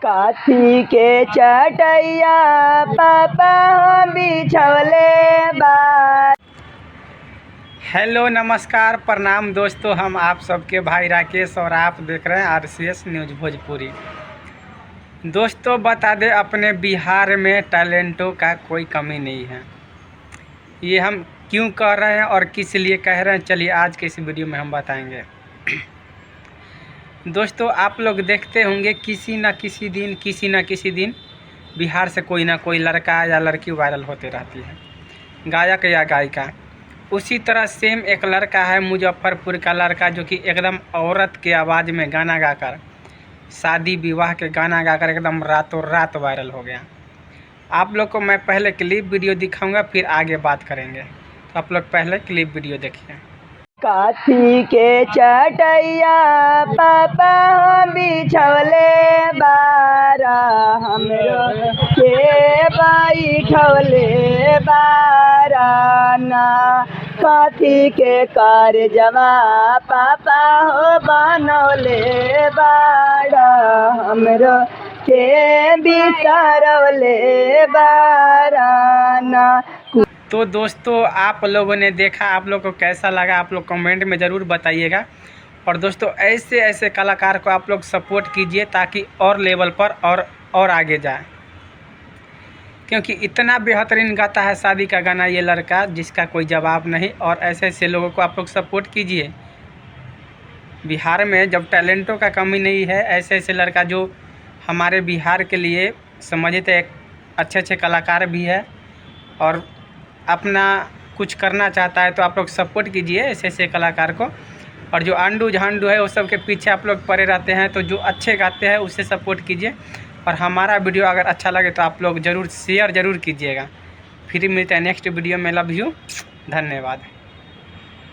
काथी के चटैया पापा बिछौले बा। हेलो नमस्कार प्रणाम दोस्तों, हम आप सबके भाई राकेश और आप देख रहे हैं आरसीएस न्यूज़ भोजपुरी। दोस्तों बता दें, अपने बिहार में टैलेंटों का कोई कमी नहीं है। ये हम क्यों कह रहे हैं और किस लिए कह रहे हैं, चलिए आज के इस वीडियो में हम बताएंगे। दोस्तों आप लोग देखते होंगे किसी न किसी दिन बिहार से कोई ना कोई लड़का या लड़की वायरल होते रहती है, गायक या गायिका। उसी तरह सेम एक लड़का है मुजफ्फरपुर का लड़का, जो कि एकदम औरत के आवाज़ में गाना गाकर, शादी विवाह के गाना गाकर एकदम रातों रात वायरल हो गया। आप लोग को मैं पहले क्लिप वीडियो दिखाऊंगा, फिर आगे बात करेंगे। तो आप लोग पहले क्लिप वीडियो देखिए। काथी के चटैया पापा बिछौले बारा, हमरो के बैठौले बारा ना। काथी के कारजवा पापा हो बनौले बारा, हमरो के बिसरौले बारा ना। तो दोस्तों आप लोगों ने देखा, आप लोग को कैसा लगा आप लोग कमेंट में ज़रूर बताइएगा। और दोस्तों ऐसे कलाकार को आप लोग सपोर्ट कीजिए ताकि और लेवल पर और आगे जाए, क्योंकि इतना बेहतरीन गाता है शादी का गाना ये लड़का, जिसका कोई जवाब नहीं। और ऐसे लोगों को आप लोग सपोर्ट कीजिए। बिहार में जब टैलेंटों का कमी नहीं है, ऐसे लड़का जो हमारे बिहार के लिए समझते एक अच्छे कलाकार भी है और अपना कुछ करना चाहता है, तो आप लोग सपोर्ट कीजिए ऐसे कलाकार को। और जो आंडू झांडू है वो सब के पीछे आप लोग पड़े रहते हैं, तो जो अच्छे गाते हैं उससे सपोर्ट कीजिए। और हमारा वीडियो अगर अच्छा लगे तो आप लोग ज़रूर शेयर ज़रूर कीजिएगा। फिर मिलते हैं नेक्स्ट वीडियो में। लव यू, धन्यवाद।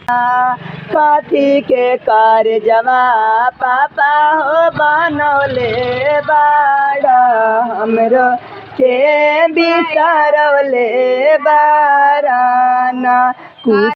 काथी के कारजवा पापा हो बनौले बाड़ा, हमरो के बिसरौले बारा ना।